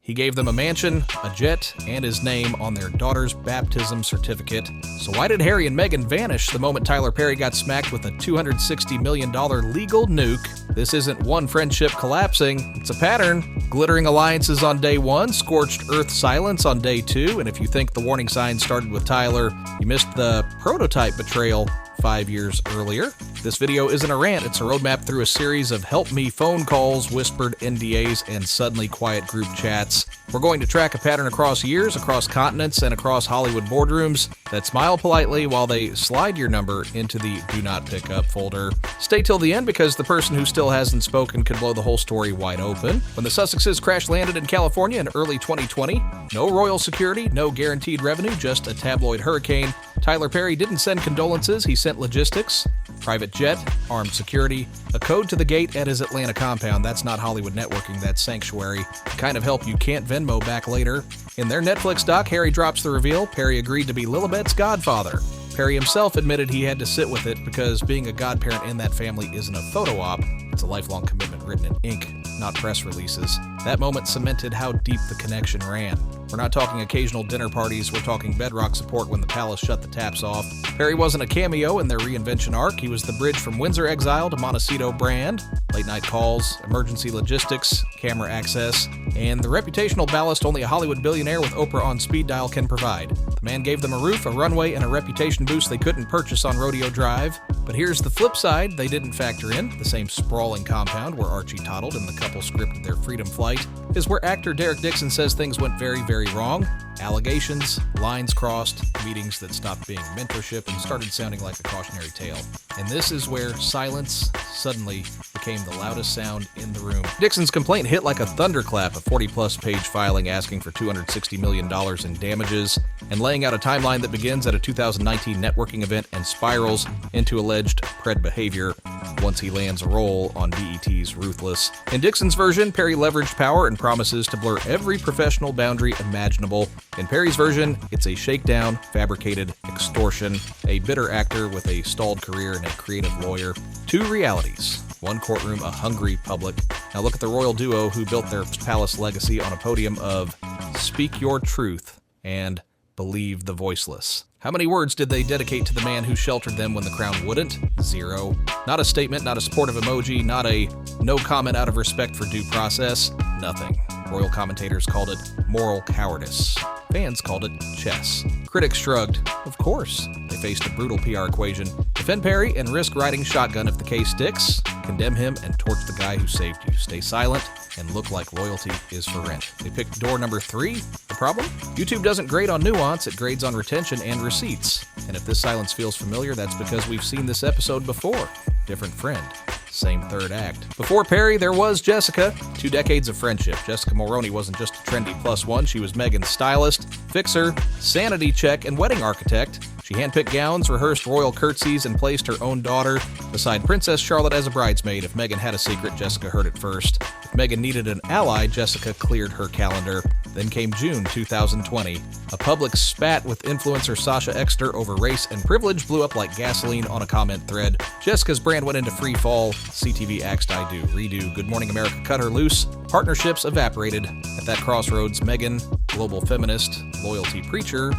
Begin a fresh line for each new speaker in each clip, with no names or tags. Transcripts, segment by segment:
He gave them a mansion, a jet, and his name on their daughter's baptism certificate. So why did Harry and Meghan vanish the moment Tyler Perry got smacked with a $260 million legal nuke? This isn't one friendship collapsing, it's a pattern. Glittering alliances on day 1, scorched earth silence on day 2, and if you think the warning signs started with Tyler, you missed the prototype betrayal 5 years earlier. This video isn't a rant, it's a roadmap through a series of help me phone calls, whispered NDAs, and suddenly quiet group chats. We're going to track a pattern across years, across continents, and across Hollywood boardrooms that smile politely while they slide your number into the do not pick up folder. Stay till the end because the person who still hasn't spoken could blow the whole story wide open. When the Sussexes crash landed in California in early 2020, no royal security, no guaranteed revenue, just a tabloid hurricane. Tyler Perry didn't send condolences, he sent logistics, private jet, armed security, a code to the gate at his Atlanta compound. That's not Hollywood networking, that's sanctuary. The kind of help you can't Venmo back later. In their Netflix doc, Harry drops the reveal. Perry agreed to be Lilibet's godfather. Perry himself admitted he had to sit with it because being a godparent in that family isn't a photo op. It's a lifelong commitment written in ink, not press releases. That moment cemented how deep the connection ran. We're not talking occasional dinner parties, we're talking bedrock support when the palace shut the taps off. Perry wasn't a cameo in their reinvention arc, he was the bridge from Windsor exile to Montecito brand, late night calls, emergency logistics, camera access, and the reputational ballast only a Hollywood billionaire with Oprah on speed dial can provide. The man gave them a roof, a runway, and a reputation boost they couldn't purchase on Rodeo Drive. But here's the flip side they didn't factor in. The same sprawling compound where Archie toddled and the couple scripted their freedom flight is where actor Derek Dixon says things went very, very wrong. Allegations, lines crossed, meetings that stopped being mentorship and started sounding like a cautionary tale. And this is where silence suddenly became the loudest sound in the room. Dixon's complaint hit like a thunderclap, a 40-plus page filing asking for $260 million in damages and laying out a timeline that begins at a 2019 networking event and spirals into alleged pred behavior once he lands a role on BET's Ruthless. In Dixon's version, Perry leveraged power and promises to blur every professional boundary imaginable. In Perry's version, it's a shakedown, fabricated extortion, a bitter actor with a stalled career and a creative lawyer. Two realities. One courtroom, a hungry public. Now look at the royal duo who built their palace legacy on a podium of speak your truth and believe the voiceless. How many words did they dedicate to the man who sheltered them when the crown wouldn't? 0. Not a statement, not a supportive emoji, not a no comment out of respect for due process. Nothing. Royal commentators called it moral cowardice. Fans called it chess. Critics shrugged. Of course. They faced a brutal PR equation. Defend Perry and risk riding shotgun if the case sticks. Condemn him and torch the guy who saved you. Stay silent and look like loyalty is for rent. They picked door number 3. The problem? YouTube doesn't grade on nuance, it grades on retention and receipts. And if this silence feels familiar, that's because we've seen this episode before. Different friend. Same third act. Before Perry, there was Jessica. 2 decades of friendship. Jessica Mulroney wasn't just a trendy +1, she was Meghan's stylist, fixer, sanity check, and wedding architect. She handpicked gowns, rehearsed royal curtsies, and placed her own daughter beside Princess Charlotte as a bridesmaid. If Meghan had a secret, Jessica heard it first. If Meghan needed an ally, Jessica cleared her calendar. Then came June 2020. A public spat with influencer Sasha Exter over race and privilege blew up like gasoline on a comment thread. Jessica's brand went into free fall. CTV axed I do, redo, Good Morning America cut her loose. Partnerships evaporated. At that crossroads, Meghan, global feminist, loyalty preacher,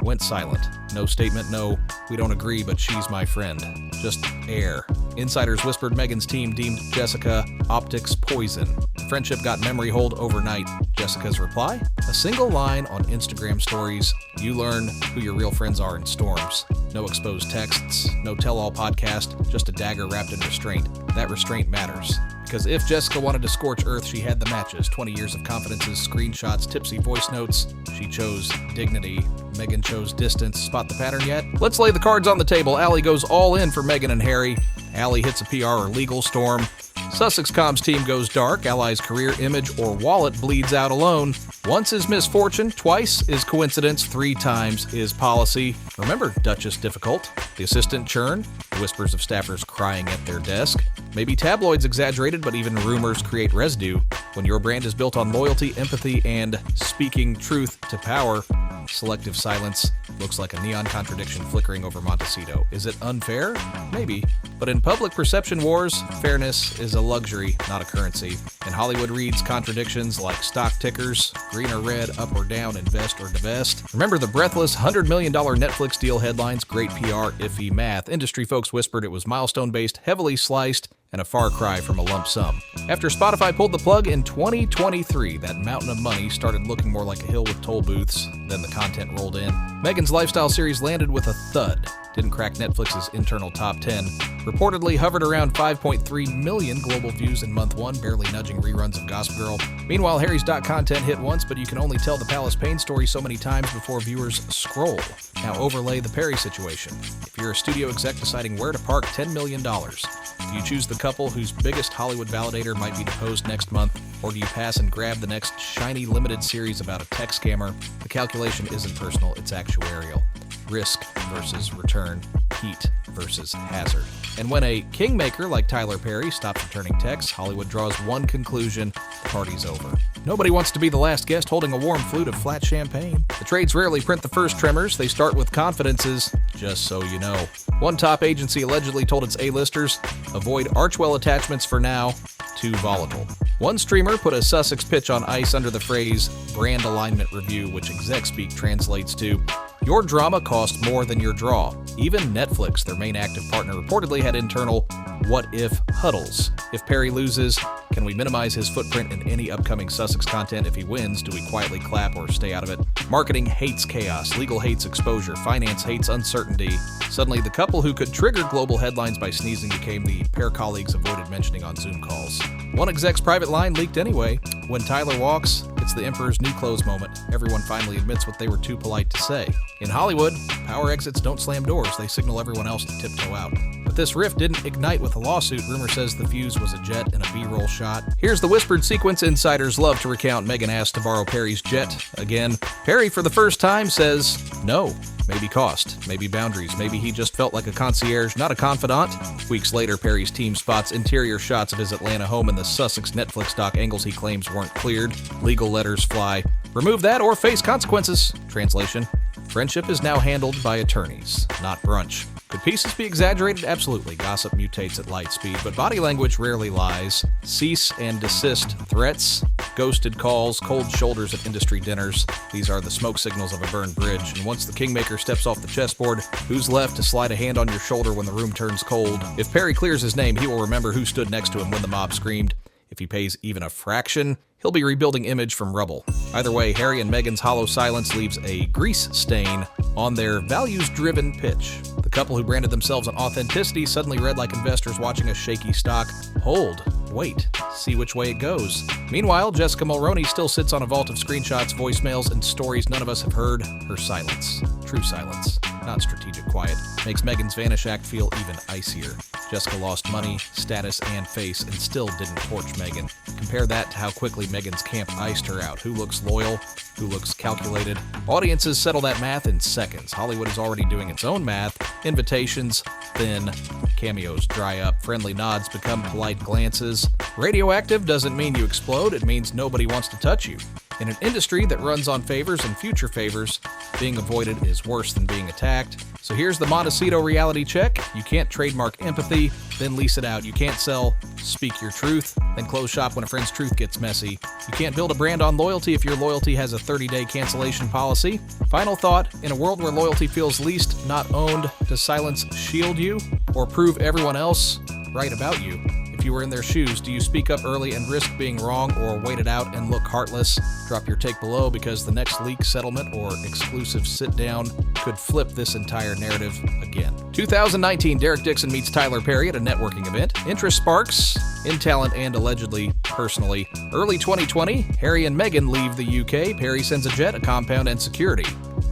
went silent. No statement, no, we don't agree, but she's my friend. Just air. Insiders whispered Meghan's team deemed Jessica optics poison. The friendship got memory hold overnight. Jessica's reply? A single line on Instagram stories. You learn who your real friends are in storms. No exposed texts, no tell-all podcast, just a dagger wrapped in restraint. That restraint matters. Because if Jessica wanted to scorch earth, she had the matches. 20 years of confidences, screenshots, tipsy voice notes. She chose dignity. Meghan chose distance. Spot the pattern yet? Let's lay the cards on the table. Allie goes all in for Meghan and Harry. Allie hits a PR or legal storm. Sussex Comms team goes dark. Ally's career, image, or wallet bleeds out alone. Once is misfortune, twice is coincidence, 3 times is policy. Remember Duchess difficult, the assistant churn, the whispers of staffers crying at their desk. Maybe tabloids exaggerated, but even rumors create residue. When your brand is built on loyalty, empathy, and speaking truth to power, Selective silence looks like a neon contradiction flickering over Montecito. Is it unfair? Maybe. But in public perception wars, fairness is a luxury, not a currency. And Hollywood reads contradictions like stock tickers, green or red, up or down, invest or divest. Remember the breathless $100 million Netflix deal headlines? Great PR, iffy math. Industry folks whispered it was milestone-based, heavily sliced, and a far cry from a lump sum. After Spotify pulled the plug in 2023, that mountain of money started looking more like a hill with toll booths. Then the content rolled in. Meghan's lifestyle series landed with a thud. Didn't crack Netflix's internal top 10. Reportedly hovered around 5.3 million global views in month one, barely nudging reruns of Gossip Girl. Meanwhile, Harry's content hit once, but you can only tell the Palace Pain story so many times before viewers scroll. Now overlay the Perry situation. If you're a studio exec deciding where to park $10 million, do you choose the couple whose biggest Hollywood validator might be deposed next month, or do you pass and grab the next shiny limited series about a tech scammer? The calculation isn't personal, it's actuarial. Risk versus return, heat versus hazard. And when a kingmaker like Tyler Perry stops returning texts, Hollywood draws one conclusion: the party's over. Nobody wants to be the last guest holding a warm flute of flat champagne. The trades rarely print the first tremors. They start with confidences, just so you know. One top agency allegedly told its A-listers, avoid Archwell attachments for now, too volatile. One streamer put a Sussex pitch on ice under the phrase brand alignment review, which exec speak translates to, your drama cost more than your draw. Even Netflix, their main active partner, reportedly had internal what-if huddles. If Perry loses, can we minimize his footprint in any upcoming Sussex content? If he wins, do we quietly clap or stay out of it? Marketing hates chaos, legal hates exposure, finance hates uncertainty. Suddenly, the couple who could trigger global headlines by sneezing became the pair colleagues avoided mentioning on Zoom calls. One exec's private line leaked anyway. When Tyler walks, it's the emperor's new clothes moment. Everyone finally admits what they were too polite to say. In Hollywood, power exits don't slam doors, they signal everyone else to tiptoe out. But this rift didn't ignite with a lawsuit. Rumor says the fuse was a jet and a B-roll shot. Here's the whispered sequence insiders love to recount. Meghan asked to borrow Perry's jet again. Perry, for the first time, says no. Maybe cost, maybe boundaries, maybe he just felt like a concierge, not a confidant. Weeks later, Perry's team spots interior shots of his Atlanta home in the Sussex Netflix doc. Angles he claims weren't cleared. Legal letters fly. Remove that or face consequences. Translation: friendship is now handled by attorneys, not brunch. Could pieces be exaggerated? Absolutely. Gossip mutates at light speed, but body language rarely lies. Cease and desist threats, ghosted calls, cold shoulders at industry dinners. These are the smoke signals of a burned bridge. And once the kingmaker steps off the chessboard, who's left to slide a hand on your shoulder when the room turns cold? If Perry clears his name, he will remember who stood next to him when the mob screamed. If he pays even a fraction, he'll be rebuilding image from rubble. Either way, Harry and Meghan's hollow silence leaves a grease stain on their values-driven pitch. The couple who branded themselves on authenticity suddenly read like investors watching a shaky stock. Hold, wait, see which way it goes. Meanwhile, Jessica Mulroney still sits on a vault of screenshots, voicemails, and stories none of us have heard. Her silence, true silence, not strategic quiet, makes Meghan's Vanish Act feel even icier. Jessica lost money, status, and face, and still didn't torch Meghan. Compare that to how quickly Meghan's camp iced her out. Who looks loyal? Who looks calculated? Audiences settle that math in seconds. Hollywood is already doing its own math. Invitations thin, cameos dry up, friendly nods become polite glances. Radioactive doesn't mean you explode, it means nobody wants to touch you. In an industry that runs on favors and future favors, being avoided is worse than being attacked. So here's the Montecito reality check. You can't trademark empathy, then lease it out. You can't sell speak your truth, then close shop when a friend's truth gets messy. You can't build a brand on loyalty if your loyalty has a 30-day cancellation policy. Final thought, in a world where loyalty feels leased, not owned, does silence shield you or prove everyone else right about you? If you were in their shoes, do you speak up early and risk being wrong, or wait it out and look heartless? Drop your take below, because the next leak, settlement, or exclusive sit-down could flip this entire narrative again. 2019, Derek Dixon meets Tyler Perry at a networking event. Interest sparks in talent and allegedly personally. Early 2020, Harry and Meghan leave the UK. Perry sends a jet, a compound, and security.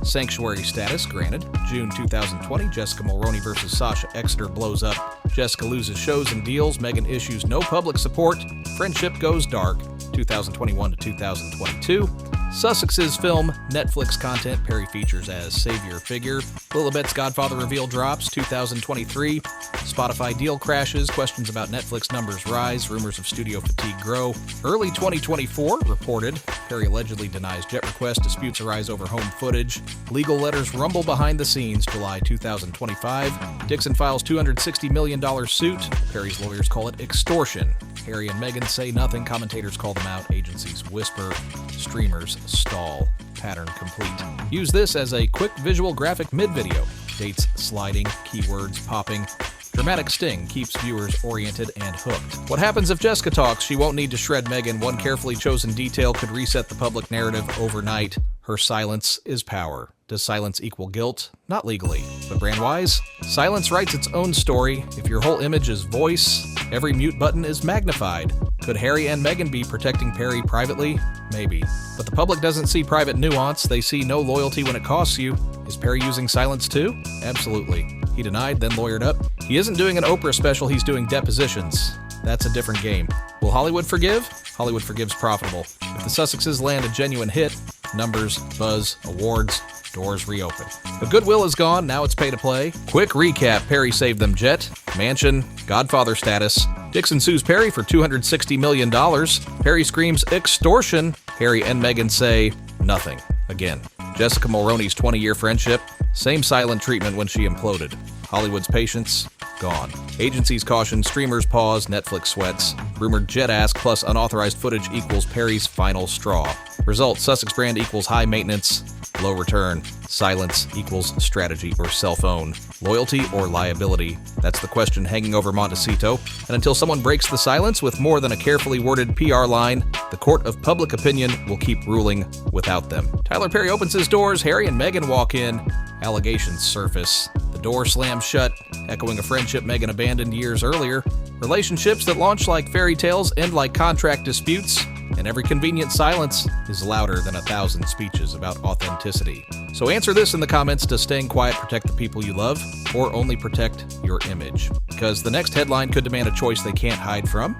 Sanctuary status granted. June 2020, Jessica Mulroney versus Sasha Exeter blows up. Jessica loses shows and deals. Meghan issues no public support. Friendship goes dark. 2021 to 2022. Sussex's film, Netflix content Perry features as savior figure. Lilibet's Godfather reveal drops 2023. Spotify deal crashes, questions about Netflix numbers rise, rumors of studio fatigue grow. Early 2024 reported. Perry allegedly denies jet request, disputes arise over home footage. Legal letters rumble behind the scenes, July 2025. Dixon files $260 million suit. Perry's lawyers call it extortion. Harry and Meghan say nothing. Commentators call them out. Agencies whisper. Streamers stall. Pattern complete. Use this as a quick visual graphic mid-video. Dates sliding, keywords popping. Dramatic sting keeps viewers oriented and hooked. What happens if Jessica talks? She won't need to shred Meghan. One carefully chosen detail could reset the public narrative overnight. Her silence is power. Does silence equal guilt? Not legally. But brand-wise, silence writes its own story. If your whole image is voice, every mute button is magnified. Could Harry and Meghan be protecting Perry privately? Maybe. But the public doesn't see private nuance. They see no loyalty when it costs you. Is Perry using silence too? Absolutely. He denied, then lawyered up. He isn't doing an Oprah special, he's doing depositions. That's a different game. Will Hollywood forgive? Hollywood forgives profitable. If the Sussexes land a genuine hit, numbers, buzz, awards, doors reopen. The goodwill is gone, now it's pay to play. Quick recap, Perry saved them jet, mansion, Godfather status. Dixon sues Perry for $260 million. Perry screams extortion. Harry and Meghan say nothing. Again. Jessica Mulroney's 20-year friendship, same silent treatment when she imploded. Hollywood's patience, gone. Agencies caution, streamers pause, Netflix sweats. Rumored jet ask plus unauthorized footage equals Perry's final straw. Result, Sussex brand equals high maintenance, low return. Silence equals strategy or self-own. Loyalty or liability? That's the question hanging over Montecito. And until someone breaks the silence with more than a carefully worded PR line, the court of public opinion will keep ruling without them. Tyler Perry opens his doors, Harry and Meghan walk in. Allegations surface. The door slams shut, echoing a friendship Meghan abandoned years earlier. Relationships that launch like fairy tales end like contract disputes. And every convenient silence is louder than 1,000 speeches about authenticity. So answer this in the comments. Does staying quiet protect the people you love, or only protect your image? Because the next headline could demand a choice they can't hide from.